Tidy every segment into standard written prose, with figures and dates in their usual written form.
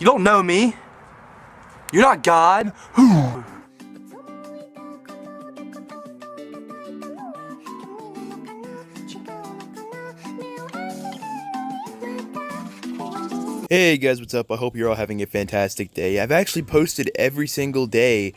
You don't know me. You're not God. Hey guys, what's up? I hope you're all having a fantastic day. I've actually posted every single day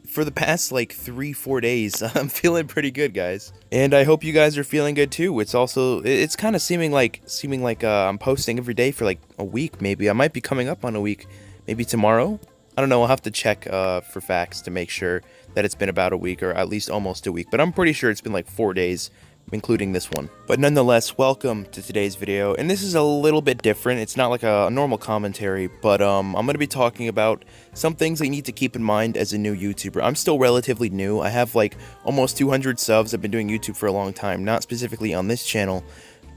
for the past like 3-4 days. I'm feeling pretty good, guys, and I hope you guys are feeling good too. It's kind of seeming like I'm posting every day for like a week. Maybe I might be coming up on a week, maybe tomorrow. I don't know. I'll have to check for facts to make sure that it's been about a week, or at least almost a week, but I'm pretty sure it's been like 4 days, including this one. But nonetheless, welcome to today's video, and this is a little bit different. It's not like a normal commentary, but I'm going to be talking about some things that you need to keep in mind as a new YouTuber. I'm still relatively new. I have like almost 200 subs. I've been doing YouTube for a long time, not specifically on this channel,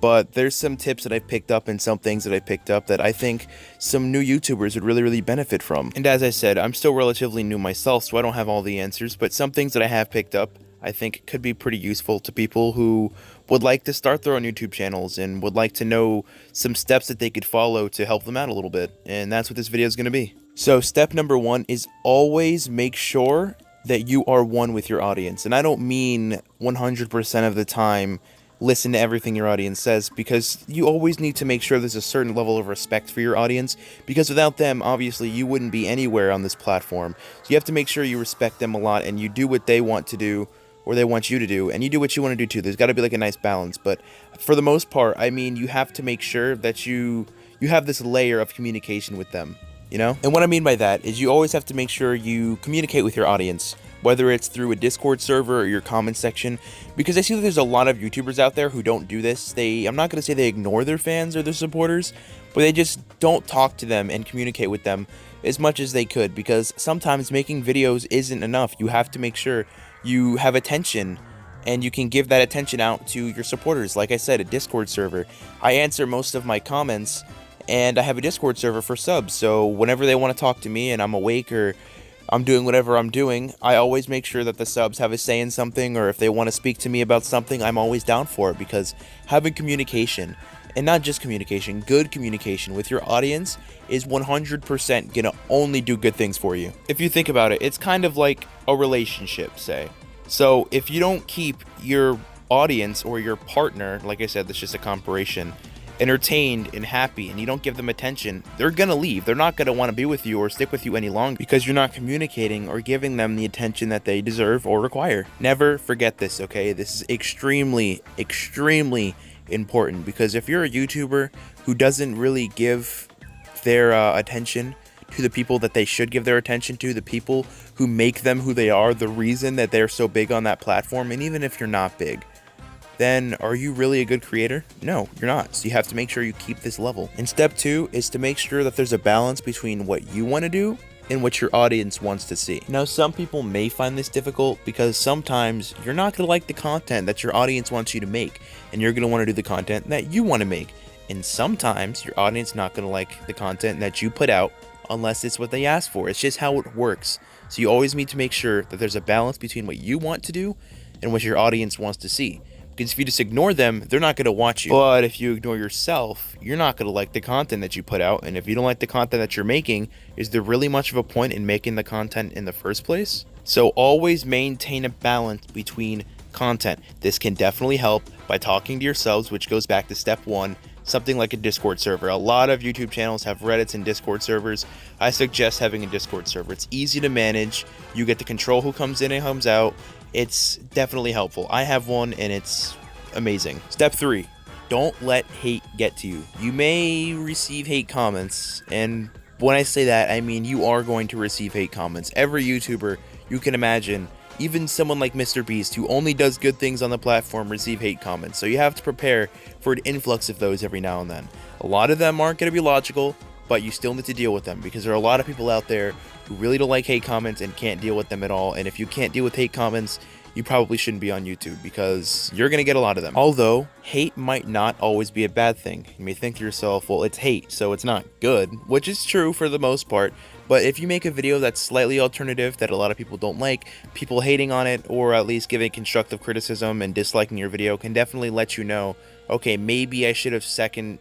but there's some tips that I've picked up and some things that I picked up that I think some new YouTubers would really benefit from. And as I said, I'm still relatively new myself, so I don't have all the answers, but some things that I have picked up I think could be pretty useful to people who would like to start their own YouTube channels and would like to know some steps that they could follow to help them out a little bit. And that's what this video is going to be. So step number 1 is always make sure that you are one with your audience. And I don't mean 100% of the time listen to everything your audience says, because you always need to make sure there's a certain level of respect for your audience, because without them, obviously, you wouldn't be anywhere on this platform. So you have to make sure you respect them a lot and you do what they want to do, or they want you to do, and you do what you want to do too. There's got to be like a nice balance, but for the most part, I mean, you have to make sure that you have this layer of communication with them, you know? And what I mean by that is you always have to make sure you communicate with your audience, whether it's through a Discord server or your comment section, because I see that there's a lot of YouTubers out there who don't do this. I'm not going to say they ignore their fans or their supporters, but they just don't talk to them and communicate with them as much as they could, because sometimes making videos isn't enough. You have to make sure you have attention, and you can give that attention out to your supporters. Like I said, a Discord server. I answer most of my comments, and I have a Discord server for subs, so whenever they want to talk to me and I'm awake or I'm doing whatever I'm doing, I always make sure that the subs have a say in something, or if they want to speak to me about something, I'm always down for it, because having communication, and not just communication, good communication with your audience is 100% gonna only do good things for you. If you think about it, it's kind of like a relationship, say. So if you don't keep your audience or your partner, like I said, that's just a comparison, entertained and happy, and you don't give them attention, they're gonna leave. They're not gonna want to be with you or stick with you any longer, because you're not communicating or giving them the attention that they deserve or require. Never forget this, okay? This is extremely important, because if you're a YouTuber who doesn't really give their attention to the people that they should give their attention to, the people who make them who they are, the reason that they're so big on that platform, and even if you're not big, then are you really a good creator? No, you're not. So you have to make sure you keep this level. And step 2 is to make sure that there's a balance between what you want to do and what your audience wants to see. Now, some people may find this difficult because sometimes you're not going to like the content that your audience wants you to make, and you're going to want to do the content that you want to make. And sometimes your audience is not going to like the content that you put out unless it's what they ask for. It's just how it works. So you always need to make sure that there's a balance between what you want to do and what your audience wants to see. Because if you just ignore them, they're not going to watch you. But if you ignore yourself, you're not going to like the content that you put out. And if you don't like the content that you're making, is there really much of a point in making the content in the first place? So always maintain a balance between content. This can definitely help by talking to yourselves, which goes back to step 1, something like a Discord server. A lot of YouTube channels have Reddits and Discord servers. I suggest having a Discord server. It's easy to manage. You get to control who comes in and comes out. It's definitely helpful. I have one and it's amazing. Step 3, don't let hate get to you. You may receive hate comments, and when I say that, I mean you are going to receive hate comments. Every YouTuber you can imagine, even someone like MrBeast, who only does good things on the platform, receive hate comments. So you have to prepare for an influx of those every now and then. A lot of them aren't going to be logical, but you still need to deal with them, because there are a lot of people out there who really don't like hate comments and can't deal with them at all. And if you can't deal with hate comments, you probably shouldn't be on YouTube, because you're going to get a lot of them. Although, hate might not always be a bad thing. You may think to yourself, well, it's hate, so it's not good, which is true for the most part. But if you make a video that's slightly alternative, that a lot of people don't like, people hating on it, or at least giving constructive criticism and disliking your video can definitely let you know, okay, maybe I should have second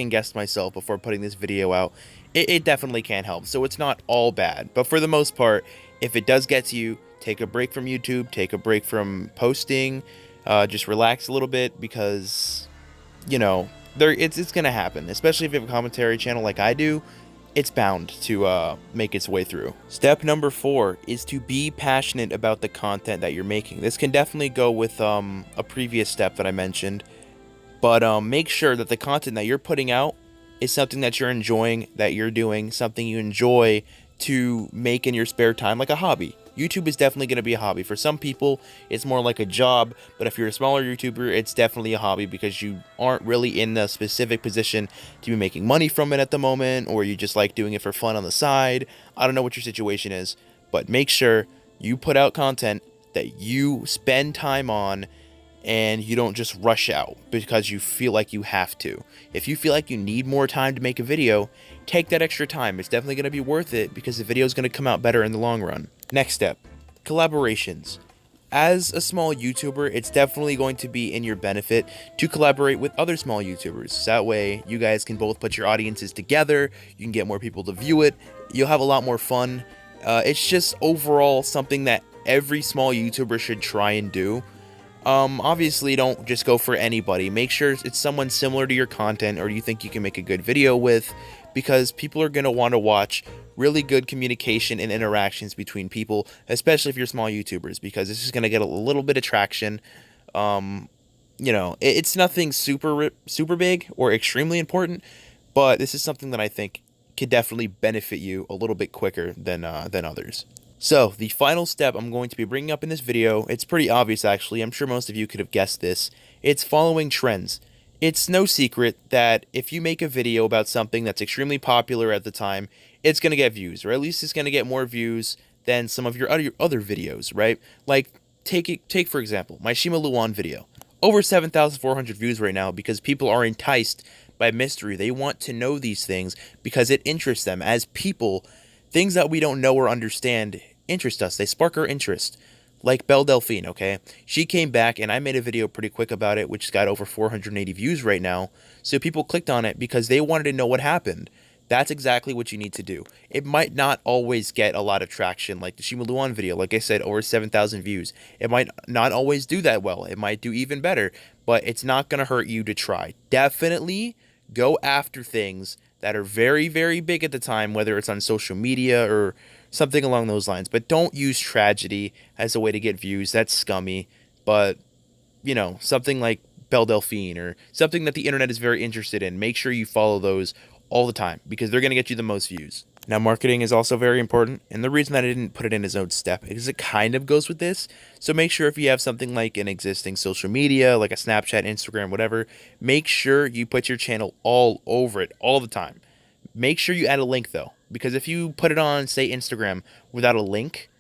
guessed myself before putting this video out it definitely can help. So it's not all bad. But for the most part, if it does get to you, take a break from YouTube, take a break from posting, just relax a little bit because, you know, it's going to happen. Especially if you have a commentary channel like I do, it's bound to make its way through. Step number 4 is to be passionate about the content that you're making. This can definitely go with a previous step that I mentioned, but make sure that the content that you're putting out is something that you're enjoying, that you're doing, something you enjoy to make in your spare time, like a hobby. YouTube is definitely going to be a hobby. For some people, it's more like a job, but if you're a smaller YouTuber, it's definitely a hobby because you aren't really in the specific position to be making money from it at the moment, or you just like doing it for fun on the side. I don't know what your situation is, but make sure you put out content that you spend time on and you don't just rush out because you feel like you have to. If you feel like you need more time to make a video, take that extra time. It's definitely going to be worth it because the video is going to come out better in the long run. Next step, collaborations. As a small YouTuber, it's definitely going to be in your benefit to collaborate with other small YouTubers. That way, you guys can both put your audiences together, you can get more people to view it, you'll have a lot more fun. It's just overall something that every small YouTuber should try and do. Obviously don't just go for anybody. Make sure it's someone similar to your content or you think you can make a good video with, because people are going to want to watch really good communication and interactions between people, especially if you're small YouTubers, because it's just going to get a little bit of traction. You know, it's nothing super big or extremely important, but this is something that I think could definitely benefit you a little bit quicker than others. So, the final step I'm going to be bringing up in this video, it's pretty obvious actually, I'm sure most of you could have guessed this, it's following trends. It's no secret that if you make a video about something that's extremely popular at the time, it's going to get views, or at least it's going to get more views than some of your other videos, right? Like, take for example, my Shima Luan video. Over 7,400 views right now because people are enticed by mystery. They want to know these things because it interests them. As people, things that we don't know or understand interest us. They spark our interest. Like Belle Delphine, okay? She came back and I made a video pretty quick about it, which got over 480 views right now. So people clicked on it because they wanted to know what happened. That's exactly what you need to do. It might not always get a lot of traction, like the Shima Luan video. Like I said, over 7,000 views. It might not always do that well. It might do even better, but it's not going to hurt you to try. Definitely go after things that are very, very big at the time, whether it's on social media or something along those lines. But don't use tragedy as a way to get views. That's scummy. But, you know, something like Belle Delphine or something that the internet is very interested in, make sure you follow those all the time because they're going to get you the most views. Now, marketing is also very important, and the reason that I didn't put it in as its own step is it kind of goes with this. So make sure if you have something like an existing social media, like a Snapchat, Instagram, whatever, make sure you put your channel all over it all the time. Make sure you add a link, though, because if you put it on, say, Instagram without a link,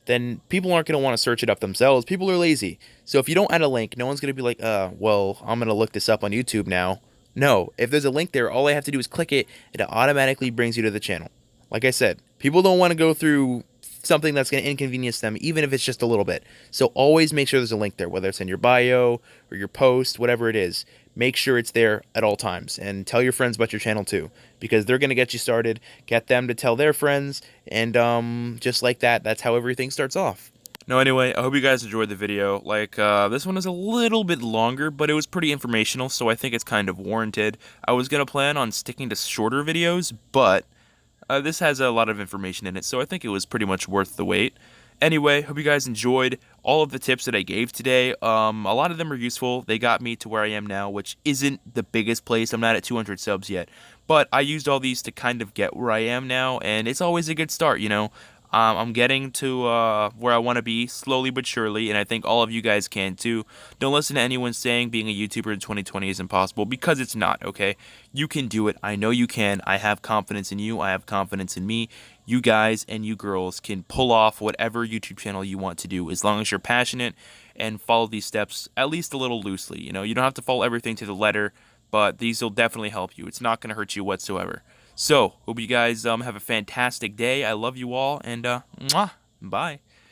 then people aren't going to want to search it up themselves. People are lazy. So if you don't add a link, no one's going to be like, well, I'm going to look this up on YouTube now. No, if there's a link there, all I have to do is click it, and it automatically brings you to the channel. Like I said, people don't want to go through something that's going to inconvenience them, even if it's just a little bit. So always make sure there's a link there, whether it's in your bio or your post, whatever it is. Make sure it's there at all times, and tell your friends about your channel too, because they're going to get you started, get them to tell their friends, and just like that, that's how everything starts off. No, anyway, I hope you guys enjoyed the video. Like, this one is a little bit longer, but it was pretty informational, so I think it's kind of warranted. I was going to plan on sticking to shorter videos, but this has a lot of information in it, so I think it was pretty much worth the wait. Anyway, hope you guys enjoyed all of the tips that I gave today. A lot of them are useful. They got me to where I am now, which isn't the biggest place. I'm not at 200 subs yet, but I used all these to kind of get where I am now, and it's always a good start, you know. I'm getting to where I want to be slowly but surely, and I think all of you guys can too. Don't listen to anyone saying being a YouTuber in 2020 is impossible, because it's not, okay? You can do it. I know you can. I have confidence in you. I have confidence in me. You guys and you girls can pull off whatever YouTube channel you want to do, as long as you're passionate and follow these steps at least a little loosely. You know, you don't have to follow everything to the letter, but these will definitely help you. It's not going to hurt you whatsoever. So, hope you guys have a fantastic day. I love you all, and mwah, bye.